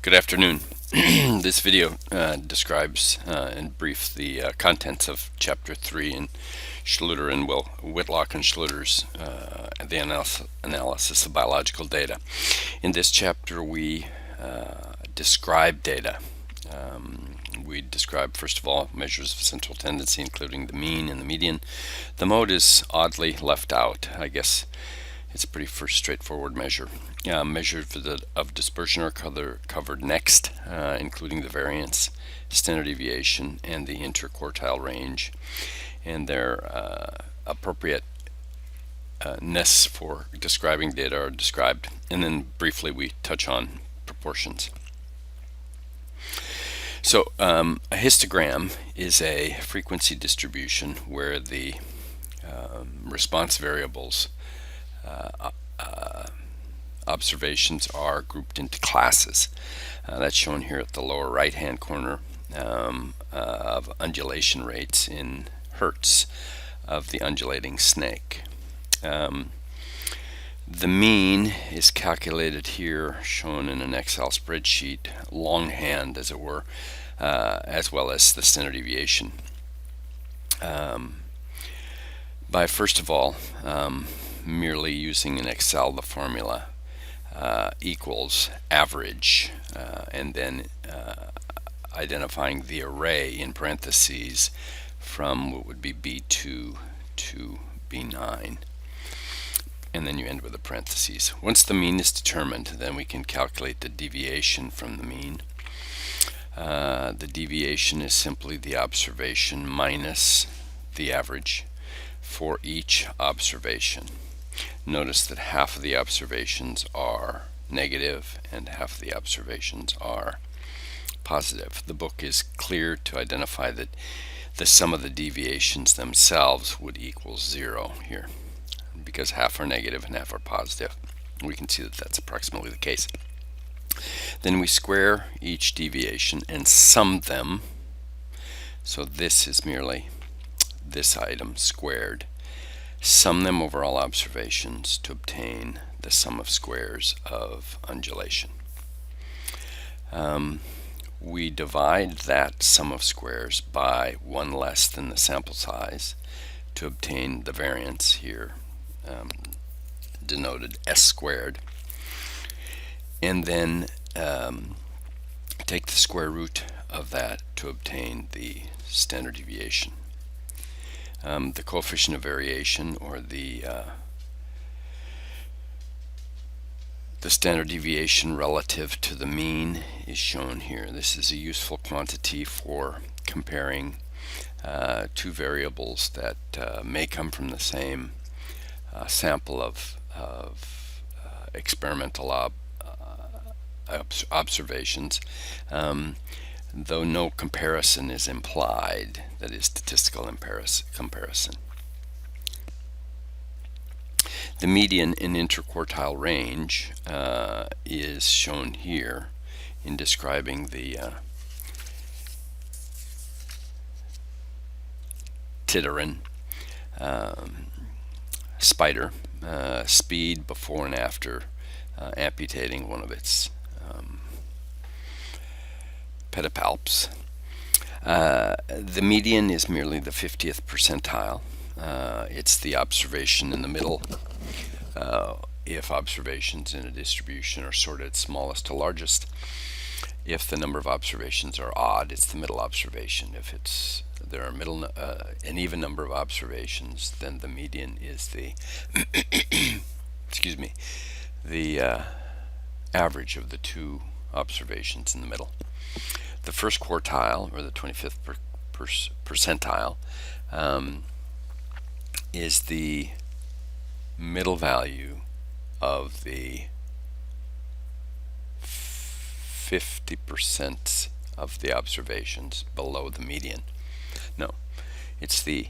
Good afternoon. This video describes in brief the contents of Chapter 3 in Schluter and Whitlock and Schluter's the analysis of biological data. In this chapter we describe data. We describe, first of all, measures of central tendency, including the mean and the median. The mode is oddly left out. I guess it's a pretty straightforward measure. Measures of dispersion are covered next, including the variance, standard deviation, and the interquartile range, and their appropriateness for describing data are described. And then briefly we touch on proportions. So a histogram is a frequency distribution where the response variables observations are grouped into classes. That's shown here at the lower right hand corner of undulation rates in hertz of the undulating snake. The mean is calculated here, shown in an Excel spreadsheet, longhand as it were, as well as the standard deviation. By first of all merely using in Excel the formula equals average, and then identifying the array in parentheses from what would be B2 to B9, and then you end with a parentheses. Once the mean is determined, then we can calculate the deviation from the mean. The deviation is simply the observation minus the average for each observation. Notice that half of the observations are negative and half of the observations are positive. The book is clear to identify that the sum of the deviations themselves would equal 0 here, because half are negative and half are positive. We can see that that's approximately the case. Then we square each deviation and sum them. So this is merely this item squared. Sum them over all observations to obtain the sum of squares of undulation. We divide that sum of squares by 1 less than the sample size to obtain the variance here, denoted S squared, and then take the square root of that to obtain the standard deviation. The coefficient of variation, or the standard deviation relative to the mean, is shown here. This is a useful quantity for comparing two variables that may come from the same sample of experimental observations, though no comparison is implied, that is, statistical comparison. The median and interquartile range is shown here in describing the Titeran spider speed before and after amputating one of its pedipalps. The median is merely the 50th percentile. It's the observation in the middle. If observations in a distribution are sorted smallest to largest, if the number of observations are odd, it's the middle observation. If there are an even number of observations, then the median is the excuse me, the average of the two observations in the middle. The first quartile, or the 25th percentile, is the middle value of the 50% of the observations below the median. No, it's the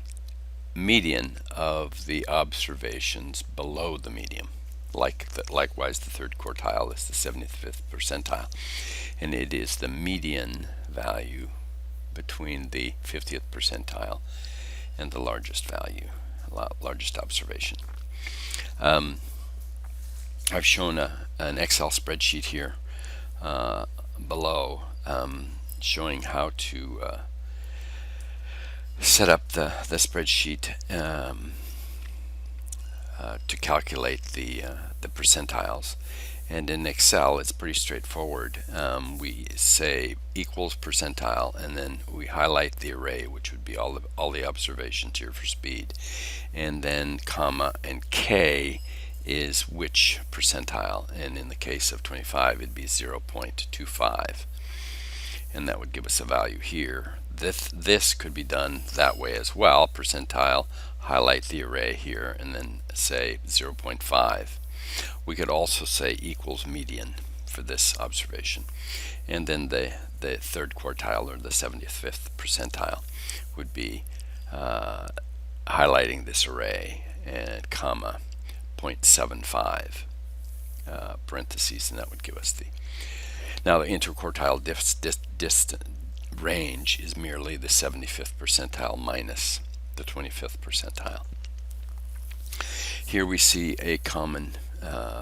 median of the observations below the median. Likewise, the third quartile is the 75th percentile, and it is the median value between the 50th percentile and the largest value, largest observation. I've shown an Excel spreadsheet here below showing how to set up the spreadsheet to calculate the percentiles. And in Excel, it's pretty straightforward. We say equals percentile, and then we highlight the array, which would be all the observations here for speed, and then comma and K is which percentile, and in the case of 25, it'd be 0.25, and that would give us a value here. This could be done that way as well. Percentile, highlight the array here, and then say 0.5. We could also say equals median for this observation, and then the third quartile, or the 75th percentile, would be highlighting this array and comma 0.75 parentheses, and that would give us the. Now the interquartile range is merely the 75th percentile minus the 25th percentile. Here we see a common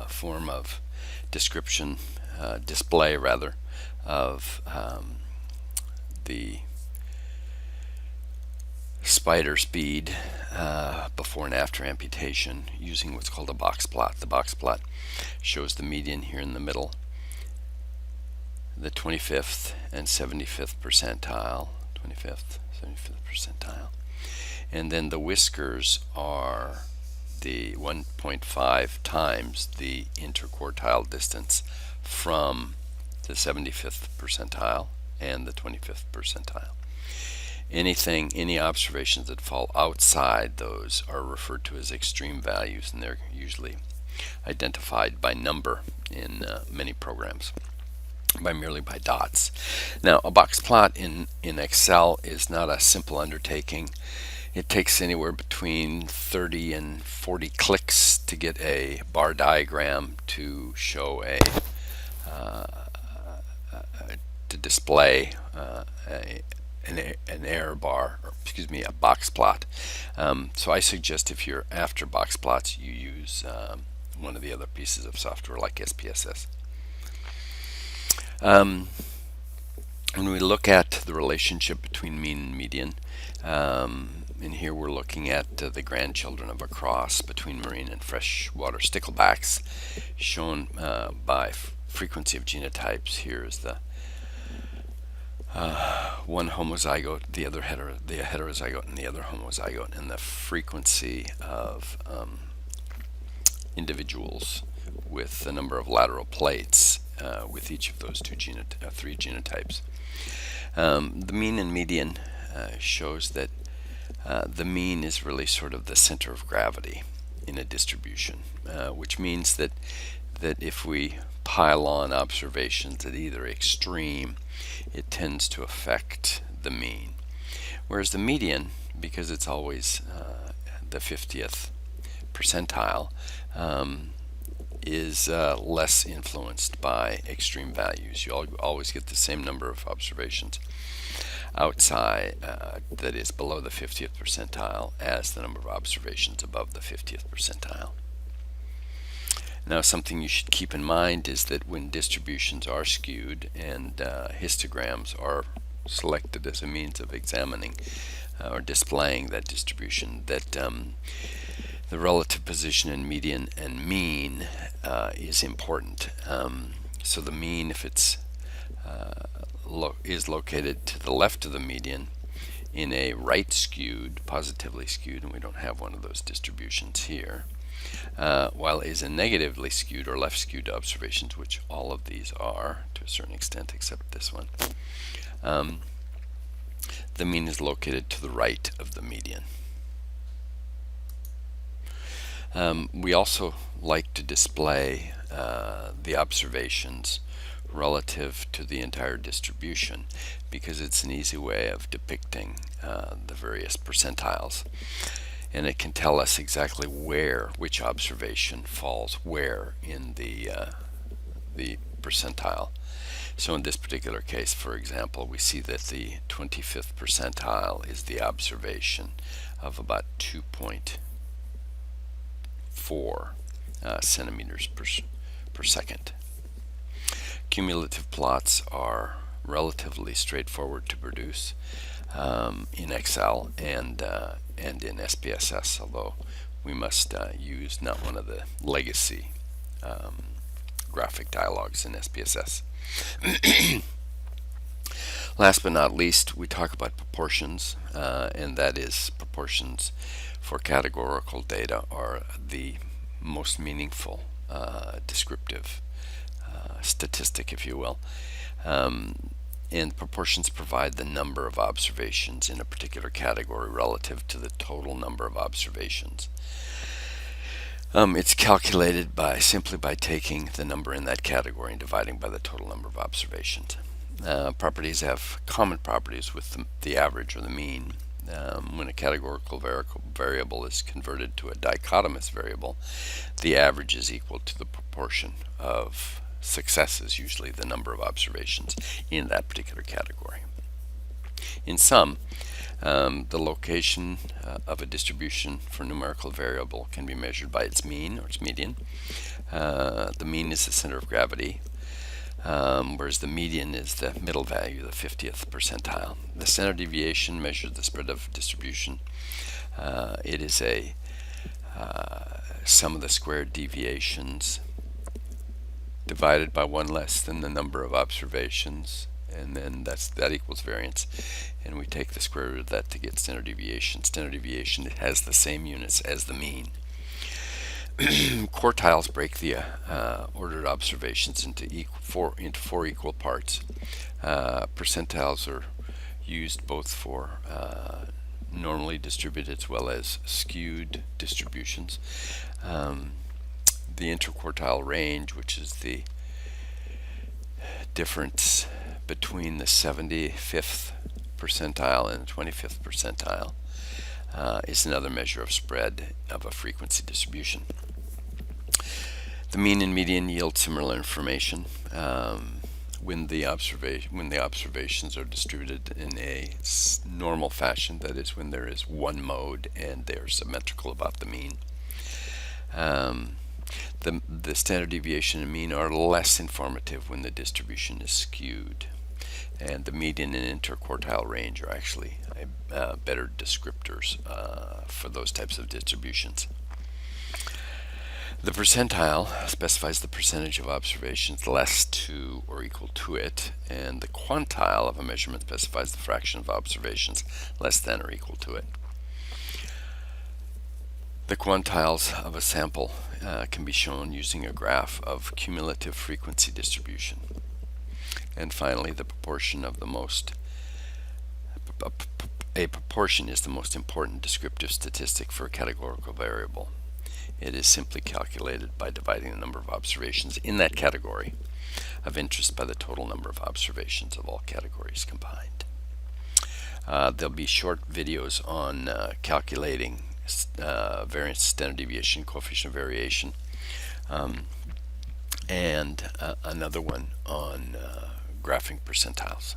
form of description, display rather, of the spider speed before and after amputation using what's called a box plot. The box plot shows the median here in the middle, the 25th and 75th percentile, 25th, 75th percentile, and then the whiskers are the 1.5 times the interquartile distance from the 75th percentile and the 25th percentile. Any observations that fall outside those are referred to as extreme values, and they're usually identified by number in many programs, merely by dots. Now, a box plot in Excel is not a simple undertaking. It takes anywhere between 30 and 40 clicks to get a bar diagram to show to display an error bar, or excuse me, a box plot. So I suggest if you're after box plots, you use one of the other pieces of software like SPSS. When we look at the relationship between mean and median, and here we're looking at the grandchildren of a cross between marine and freshwater sticklebacks, shown by frequency of genotypes. Here is the one homozygote, the other heterozygote, and the other homozygote, and the frequency of individuals with the number of lateral plates with each of those three genotypes. The mean and median shows that the mean is really sort of the center of gravity in a distribution, which means that if we pile on observations at either extreme, it tends to affect the mean. Whereas the median, because it's always the 50th percentile, is less influenced by extreme values. You always get the same number of observations outside, that is below the 50th percentile, as the number of observations above the 50th percentile. Now, something you should keep in mind is that when distributions are skewed and histograms are selected as a means of examining or displaying that distribution, that the relative position in median and mean is important. So the mean, if it's is located to the left of the median in a right skewed, positively skewed, and we don't have one of those distributions here, while is in negatively skewed or left skewed observations, which all of these are to a certain extent except this one, the mean is located to the right of the median. We also like to display the observations relative to the entire distribution, because it's an easy way of depicting the various percentiles, and it can tell us exactly which observation falls where in the percentile. So in this particular case, for example, we see that the 25th percentile is the observation of about 2.4 centimeters per second. Cumulative plots are relatively straightforward to produce in Excel and in SPSS, although we must use not one of the legacy graphic dialogues in SPSS. Last but not least, we talk about proportions, and that is proportions for categorical data are the most meaningful descriptive statistic, if you will. And proportions provide the number of observations in a particular category relative to the total number of observations. It's calculated simply by taking the number in that category and dividing by the total number of observations. Properties have common properties with the average or the mean. When a categorical variable is converted to a dichotomous variable, the average is equal to the proportion of successes, usually the number of observations in that particular category. In sum, the location of a distribution for a numerical variable can be measured by its mean or its median. The mean is the center of gravity, whereas the median is the middle value, the 50th percentile. The standard deviation measures the spread of distribution. It is a sum of the squared deviations divided by one less than the number of observations, and then that equals variance, and we take the square root of that to get standard deviation. Standard deviation, it has the same units as the mean. Quartiles break the ordered observations into four equal parts. Percentiles are used both for normally distributed as well as skewed distributions. The interquartile range, which is the difference between the 75th percentile and the 25th percentile, is another measure of spread of a frequency distribution. The mean and median yield similar information when the observations are distributed in a normal fashion, that is, when there is one mode and they are symmetrical about the mean. The standard deviation and mean are less informative when the distribution is skewed, and the median and interquartile range are actually better descriptors for those types of distributions. The percentile specifies the percentage of observations less to or equal to it, and the quantile of a measurement specifies the fraction of observations less than or equal to it. The quantiles of a sample can be shown using a graph of cumulative frequency distribution. And finally, the proportion of a proportion is the most important descriptive statistic for a categorical variable. It is simply calculated by dividing the number of observations in that category of interest by the total number of observations of all categories combined. There'll be short videos on calculating variance, standard deviation, coefficient of variation, and another one on graphing percentiles.